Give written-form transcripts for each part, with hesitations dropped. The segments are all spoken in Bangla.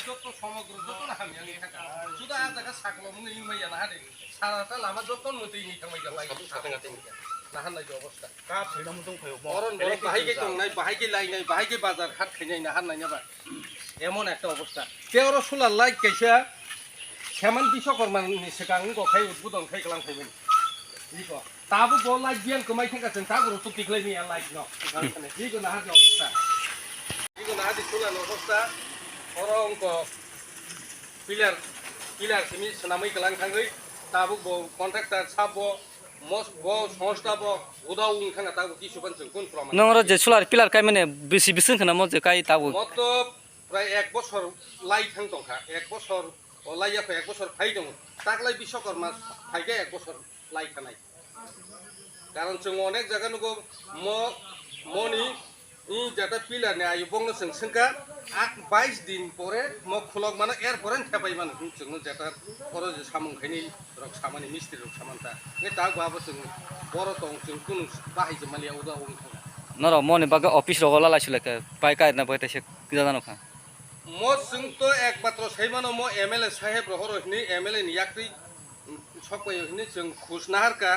যত সমগ্র যত না আমি আগে থাকা শুধু আজ জায়গা সাকলো মনে ইমাইয়া না হাদে সারাটা লামা যত মতে ইনি থামাই গেল সাথে গাতে না হান্নাই অবস্থা কাপ ছেড়া মতন কই বরন বরন বাহাইকে দং নাই বাহাইকে লাই নাই বাহাইকে বাজার হাট খাইনাই না হান্নাই না বা এমন একটা অবস্থা তেরো সোলার লাইক কাইসা সেমান বিশ্বকর্মার সিগাং গখাই উদ্বোধন খাইগলাं খাইবেন ইকো তাবো ব লাইক বিয়ান কমাই থাকাছেন তাগরো তো টিকলাই নিয়া লাইক ন ইকো না হাদে অবস্থা 이거 나한테 쏠라는 없다. 어려운 거 필러 kimi senamai kelang kangai tabuk bo kontraktor sabo mos bo সংস্থা bo udaung khanga tabuk ki suban sengkun proman nongro je solar pillar kai mane bisi bisin khana mo je kai tabu মতো প্রায় 1 বছর লাই থাং দংখা 1 বছর ও লাইয়া 1 বছর ফাই দং তাকলাই বিশ্বকর্মা ফাইগে 1 বছর লাই খানাই কারণ जों অনেক জায়গা নগো মনি যেটা পিলার নে আয়ু বংল সংসংকা 22 দিন পরে মক খুলক মানে এর পরে থেপাই মানে जों যেটা পরে যে সামুং খাইনি রক সামানি মিস্ত্রি রক সামানতা এ তা বাবো जों বড় তং जों কোন বাহাই যে মালিয়া উদা উং থাকা noro mone baga office ro la laisule ka pai kai na baita se kida jano kha mo जों তো একমাত্র সাইমানো mo এমএলএ সাহেব রহরহনি এমএলএ নি ইয়াকরি সকই হনি जों খুশনাহার কা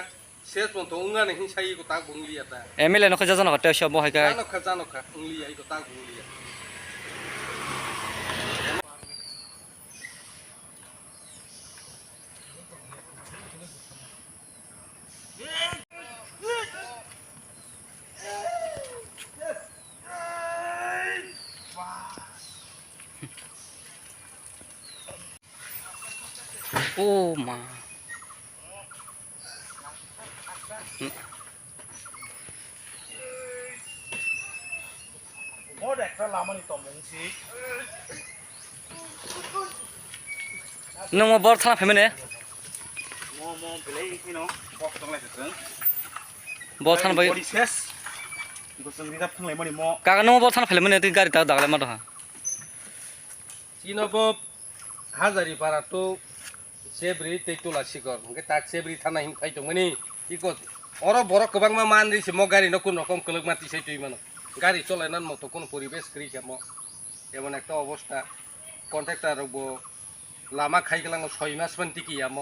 শেষ পর্যন্ত উঙ্গানে হিংসাই কো তা বুংলিয়া তা mle no kha jano ka te sha mo hai kai জানো খা উংলিয়া কো তা বুংলিয়া oh ma Mo একটা লামানি তমংসি nong mo bor thana phemene mo belai kino bok tonglai thang bor thana bai body ses gosong ridap thanglai mani mo ka nong bor thana phemene ti gari ta dagle ma do ha চিনব হাজারি পাড়া তো সেব্রি তেতুলা শিকর কে তাক সেব্রি থানা হিং ফাইতো মনি কি কত অর বড় কবাং মা মান দিছে ম গাড়ি ন কোন রকম কলক মাতি সেই তুই মানো গাড়ি চলাইনার মতো কোন পরিবেশ করি কেম এমন একটা অবস্থা কন্ট্রাক্টর বো লামা খাইগলাং 6 মাস মান টিকিয়া ম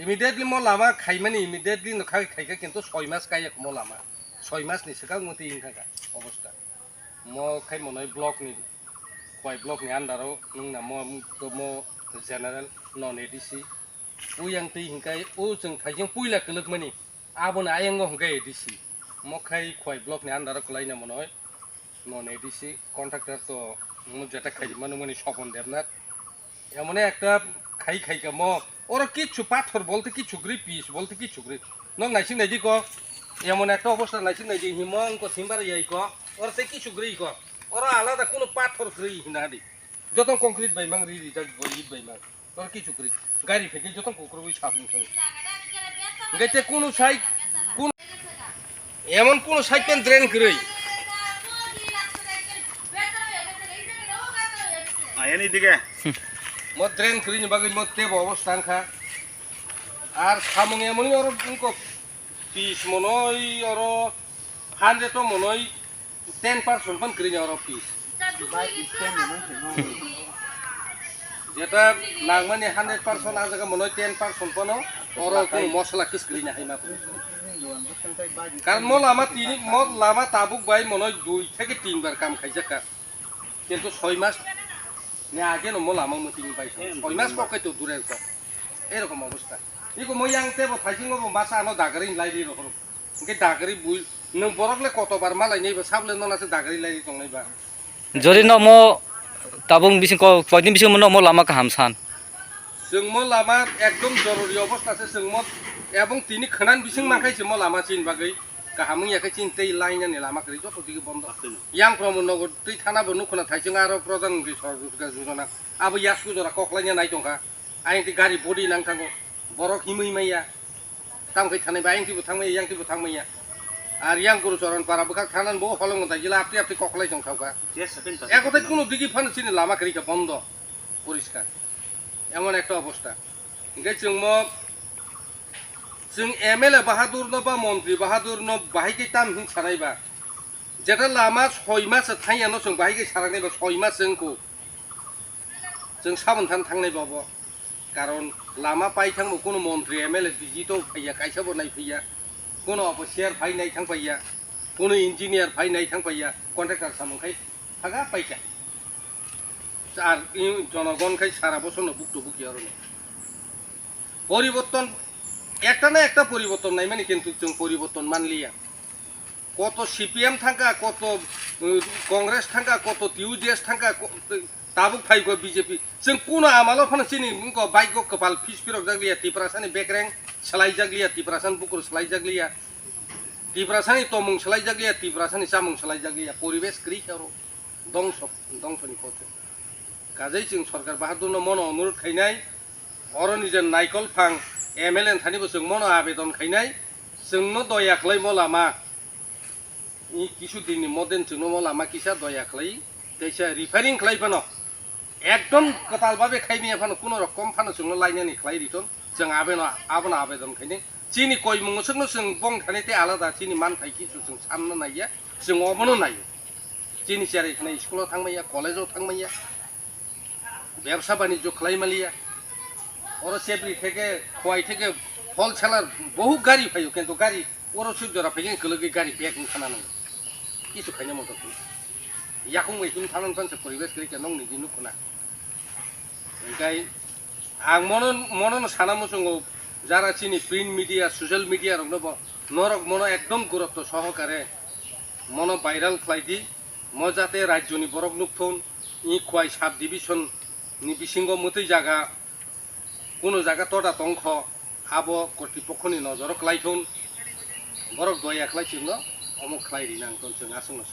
ইমিডিয়েটলি ম লামা খাইমানি ইমিডিয়েটলি ন খাইকা কিন্তু 6 মাস কাই ম লামা 6 মাস নি সিকা মতি ইং থাকা অবস্থা ম খাই মনই ব্লক নি কয় ব্লক নি আন্ডারও নংনা মো জেনারেল নন এডিসি উয়াং তৈ হিংকাই ও जों थाइजों पुइला कलक मानि आबोन आयंग हंगाय एडिसि मखाय खय ब्लक नि आन्डार कलाइना मनय नन एडिसि कन्ट्राक्टर तो मु जेटा खाइ मानु मनि सपन देबनाथ এমন একটা খাইকা ম ওরা কিচ্ছু পাথর বলতে কিছু গ্রি পিস বলতে কিছু গ্রি নং নাইসিং নাইদি ক এমন একটা অবস্থা নাইসিং নাইদি হিমং ক সিমবার ইয়াই ক ওরা তে কিছু গ্রি ক ওরা আলাদা কোনো পাথর গ্রি হিনাদি যত কংক্রিট বাইমাং রি রিটা গলি বাইমাং ওরা কিছু গ্রি গাড়ি ফেকে যত কোকরবই সাবুন থাক গাইতে কোনো সাইড কোন এমন কোন সাইড পেন ড্রেন করেই আয়ানি দিকে মত ড্রেন করিনি বাগৈ মত তেব অবস্থান খা আর সামং এমনই ওর ইনকো 30 মনই ওর 100 মনই 10% পন করিনি ওর পিস যেটা নাগমানি 100% আজাga মনই 10% পন ওর কোন মশলা কিস করিনি হাইমা কারণ মল আমা তিনি মল লামা তাবুক বাই মনই 2 থেকে 3 বার কাম খাইজাকা কিন্তু 6 মাস নে আগে ন মল আমা মতি পাইছে 6 মাস পকাই তো দূরে কো এরকম অবস্থা ইকো ময়াং তেব ফাইজিং গো বাসা ন দাগরি লাইদি রকম কে দাগরি বুই ন বরকলে কতবার মালাই নেবা সাবলে ন নাছে দাগরি লাইদি তংনাইবা jori no mo tabung bising ko koidin bising mo lama ka hamsan जों म लामा एकदम जरुरी अवस्था আছে जों म এবং তিনি খানান বিসিং মাখাইছে म लामा চিন বাগৈ gahamung yakai cintei lainnya nih lama kerja tuh tiga bond Bakın. yang promo nogo tui tanah bonu kuna thai ceng aro prodan di sorgu juga zona abu yasku jora kok lainnya naik dong ka aing ti gari body nang tanggo borok himui maya tam kai tanai bayang ti butang maya yang ti butang maya আর yang guru soran para bekak tanan bo holong ta jila apti apti kok lai jong sauka Dia sepen tak. এক কথায় কোনো দিকে ফান চিনি লামা করিকা বন্ধ পরিষ্কার এমন একটা অবস্থা ওকে जों एमएलए बाहादुर न बा मन्त्री बाहादुर न बाहायके ताम हिं सारायबा जेटा लामा 6 मास थायानो जों बाहायके सारायनायबा 6 मास जों साबन्थान थांनायबाबो कारण लामा पाइथांबो कोनो मन्त्री एमएलए बिजितो फैया कायसाबो नायफैया कोनो अफिसियार फायनाय थांफैया कोनो इन्जिनियार फायनाय थांफैया कन्ट्राक्टर सामोंखाय थागा पाइका আর জনগণকে সারা বছর ভুক্তভোগী আর পরিবর্তন একটা না একটা পরিবর্তন নাই মানে কিন্তু পরিবর্তন মানলিয়া কত সিপিএম থাকা কত কংগ্রেস থাকা কত টিউডিএস থাকা তাবুক ফাইগো বিজেপি जों কোনো আমালো ফান চিনি বাইক কপাল ফিস ফিরক জাগলিয়া টিপ্রাসানি বেকরেং সেলাই জাগলিয়া টিপ্রাসান বুকুর সেলাই জাগলিয়া টিপ্রাসানি তমুং সেলাই জাগলিয়া টিপ্রাসানি চামুং সেলাই জাগলিয়া পরিবেশ ক্রিক আর ধ্বংসনি পথে কাজেই जों सरकार बाहादुरनो मन अनुरोध खायनाय अरनि जे नायकल फां एमएलए थानिबो जों मन आवेदन खायनाय जोंनो दया खालाय मलामा इ किछु दिननि मदेन जोंनो मलामा किसा दया खालाय दैसा रिफारिं खालायफानो एकदम कताल भाबे खायनिया फानो कुनो रकम फानो जोंनो लायनानि खालाय रिटन जों आबोनो आवेदन खायनाय चिनि कय मुंसोंनो जों बं थानायते आलादा चिनि मान थाइखि जों साननो नाया जों अबनो नायो चिनि सेराय थानाय स्कुलाव थांमाया कलेजाव थांमाया ব্যবসা বাণিজ্য খালাইমালিয়া ওর সেবরি থেকে খোয়াই থেকে হলসেলার বহু গাড়ি ফাইও কিন্তু গাড়ি ওর সুজরা ফাইগেন কলগে গাড়ি ব্যাগ খানা নাও কিছু খাইনা মতো ইয়াকুং ওইকুম থানান পানছে পরিবেশ করিকে নং নিদি নুখনা ওইটাই আং মনন সানা মসঙ্গ যারা চিনি প্রিন্ট মিডিয়া সোশ্যাল মিডিয়া রংনব নরক মন একদম গুরুত্ব সহকারে মন ভাইরাল খাইদি মজাতে রাজ্যনি বরক নুকথন ই Khowai sub division ni bisingo mutai jaga কোনো জায়গা তটা তংখ আবো কর্তৃপক্ষনি নজর ক্লাইথন বরক দয়া ক্লাইছিন অমুক ক্লাইরি নাং তন जों आसंनो